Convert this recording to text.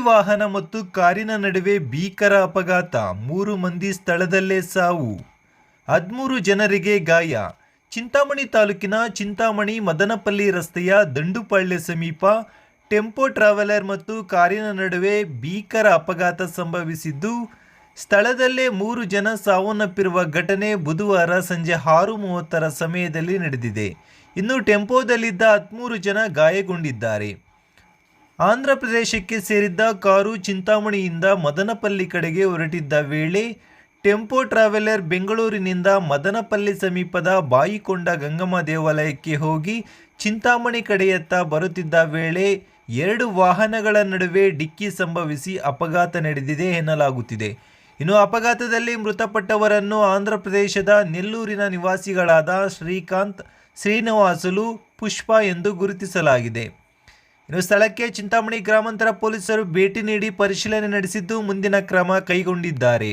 ವಾಹನ ಮತ್ತು ಕಾರಿನ ನಡುವೆ ಭೀಕರ ಅಪಘಾತ, 3 ಮಂದಿ ಸ್ಥಳದಲ್ಲೇ ಸಾವು, 13 ಜನರಿಗೆ ಗಾಯ. ಚಿಂತಾಮಣಿ ತಾಲೂಕಿನ ಚಿಂತಾಮಣಿ ಮದನಪಲ್ಲಿ ರಸ್ತೆಯ ದಂಡುಪಾಳ್ಯ ಸಮೀಪ ಟೆಂಪೋ ಟ್ರಾವೆಲರ್ ಮತ್ತು ಕಾರಿನ ನಡುವೆ ಭೀಕರ ಅಪಘಾತ ಸಂಭವಿಸಿದ್ದು, ಸ್ಥಳದಲ್ಲೇ 3 ಜನ ಸಾವನ್ನಪ್ಪಿರುವ ಘಟನೆ ಬುಧವಾರ ಸಂಜೆ 6:30 ಸಮಯದಲ್ಲಿ ನಡೆದಿದೆ. ಇನ್ನು ಟೆಂಪೋದಲ್ಲಿದ್ದ 13 ಜನ ಗಾಯಗೊಂಡಿದ್ದಾರೆ. ಆಂಧ್ರ ಪ್ರದೇಶಕ್ಕೆ ಸೇರಿದ್ದ ಕಾರು ಚಿಂತಾಮಣಿಯಿಂದ ಮದನಪಲ್ಲಿ ಕಡೆಗೆ ಹೊರಟಿದ್ದ ವೇಳೆ ಟೆಂಪೋ ಟ್ರಾವೆಲರ್ ಬೆಂಗಳೂರಿನಿಂದ ಮದನಪಲ್ಲಿ ಸಮೀಪದ ಬಾಯಿಕೊಂಡ ಗಂಗಮ್ಮ ದೇವಾಲಯಕ್ಕೆ ಹೋಗಿ ಚಿಂತಾಮಣಿ ಕಡೆಯತ್ತ ಬರುತ್ತಿದ್ದ ವೇಳೆ 2 ವಾಹನಗಳ ನಡುವೆ ಡಿಕ್ಕಿ ಸಂಭವಿಸಿ ಅಪಘಾತ ನಡೆದಿದೆ ಎನ್ನಲಾಗುತ್ತಿದೆ. ಇನ್ನು ಅಪಘಾತದಲ್ಲಿ ಮೃತಪಟ್ಟವರನ್ನು ಆಂಧ್ರ ಪ್ರದೇಶದ ನೆಲ್ಲೂರಿನ ನಿವಾಸಿಗಳಾದ ಶ್ರೀಕಾಂತ್, ಶ್ರೀನಿವಾಸುಲು, ಪುಷ್ಪ ಎಂದು ಗುರುತಿಸಲಾಗಿದೆ. ಇನ್ನು ಸ್ಥಳಕ್ಕೆ ಚಿಂತಾಮಣಿ ಗ್ರಾಮಾಂತರ ಪೊಲೀಸರು ಭೇಟಿ ನೀಡಿ ಪರಿಶೀಲನೆ ನಡೆಸಿದ್ದು ಮುಂದಿನ ಕ್ರಮ ಕೈಗೊಂಡಿದ್ದಾರೆ.